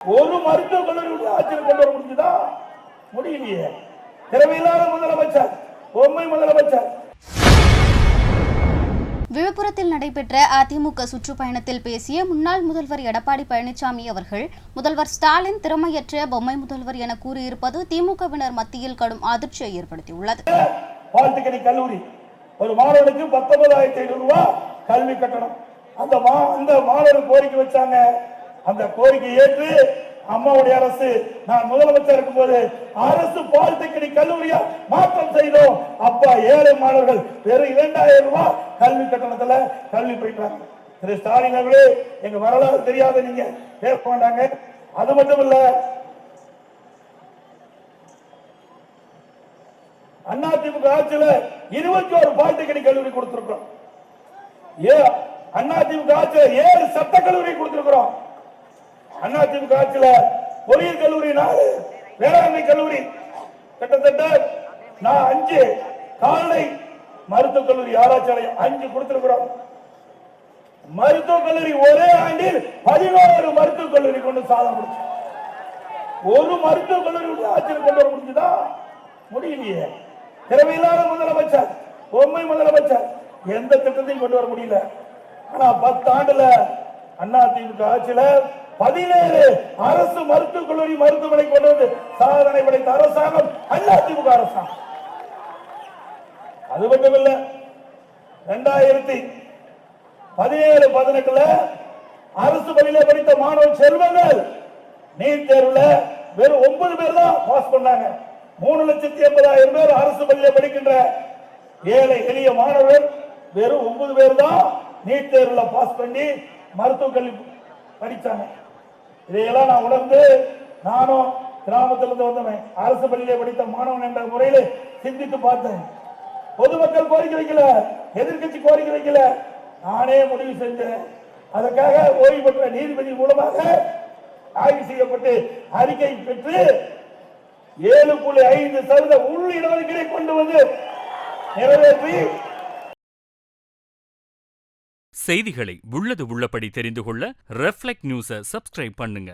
ஒரு மருத்துவக் கல்லூரி ஆட்சியில் கொண்டு வர முடியுதா? முடியலையே. திறமையில்லாத முதலமைச்சர், பொம்மை முதலமைச்சர். விழுப்புரத்தில் நடைபெற்ற அதிமுக சுற்றுப்பயணத்தில் பேசிய முன்னாள் முதல்வர் எடப்பாடி பழனிசாமி அவர்கள் முதல்வர் ஸ்டாலின் திறமையற்ற பொம்மை முதல்வர் என கூறியிருப்பது திமுகவினர் மத்தியில் கடும் அதிர்ச்சியை ஏற்படுத்தியுள்ளது. பாலிடெக்னிக் கல்லூரி ஒரு மாணவனுக்கு 19,500 ரூபாய் கல்வி கட்டணம். அந்த மாணவர் கோரிக்கை வச்சாங்க. அந்த கோரிக்கை ஏற்று அம்மாவுடைய அரசு, நான் முதலமைச்சர் இருக்கும்போது அரசு பாலிடெக்னிக் கல்லூரியா மாற்றம் செய்தோம். அப்பா ஏழை மாணவர்கள் வெறும் 2,000 ரூபாய் கல்வி கட்டணத்துல கல்வி போயிட்டாங்க. திரு ஸ்டாலின் அவர்களே, எங்க வரலாறு தெரியாத நீங்க பேச மாட்டாங்க. அது மட்டும் இல்ல, அதிமுக ஆட்சியில 21 பாலிடெக்னிக் கல்லூரி கொடுத்திருக்கிறோம். அதிமுக ஆட்சியில 7 சட்ட கல்லூரி கொடுத்திருக்கிறோம். அதிமுக ஆட்சியில பொறியியல் கல்லூரி 4, வேளாண்மை கல்லூரி கிட்டத்தட்ட 5, கால்நடை மருத்துவக் கல்லூரி ஆராய்ச்சி நிலையம் 5 கொடுத்திருக்கிறோம். மருத்துவக் கல்லூரி ஒரே ஆண்டில் 11 மருத்துவக் கல்லூரி கொண்டு சாதனை முடிச்சு. ஒரு மருத்துவக் கல்லூரி ஆட்சியில் கொண்டு வர முடியுதா? முடியலையே. திறமையில்லாத முதலமைச்சர், பொம்மை முதலமைச்சர், எந்த திட்டத்தையும் கொண்டு வர முடியல. ஆனா 10 ஆண்டுல அதிமுக ஆட்சியில 17 அரசு மருத்துவக் கல்லூரி மருத்துவமனை கொண்டு வந்து சாதனை படைத்த அரசாங்கம் அதிமுக அரசாங்கம். அது மட்டுமல்ல, 2017-18 அரசு பள்ளியில படித்த மாணவ செல்வங்கள் நீட் தேர்வுல வெறும் 9 பேர் தான் பாஸ் பண்ணாங்க. 3,80,000 பேர் அரசு பள்ளியில படிக்கின்ற ஏழை எளிய மாணவர்கள் வெறும் 9 பேர் தான் நீட் தேர்வுல பாஸ் பண்ணி மருத்துவக் கல்வி படிச்சாங்க. இதையெல்லாம் நான் உணர்ந்து, நானும் கிராமத்திலிருந்து வந்தவன், அரசு பள்ளியிலே படித்த மாணவன் என்ற முறையில் சிந்தித்து பார்த்தேன். பொதுமக்கள் கோரிக்கை வைக்கல, எதிர்கட்சி கோரிக்கை வைக்கல, நானே முடிவு செஞ்சேன். அதற்காக ஓய்வு பெற்ற நீதிபதி மூலமாக ஆய்வு செய்யப்பட்டு அறிக்கை பெற்று 7.5% உள் இடஒதுக்கீடை கொண்டு வந்து நிறைவேற்றி. செய்திகளை உள்ளது உள்ளபடி தெரிந்து கொள்ள ரெஃப்ளெக்ட் நியூஸை சப்ஸ்கிரைப் பண்ணுங்க.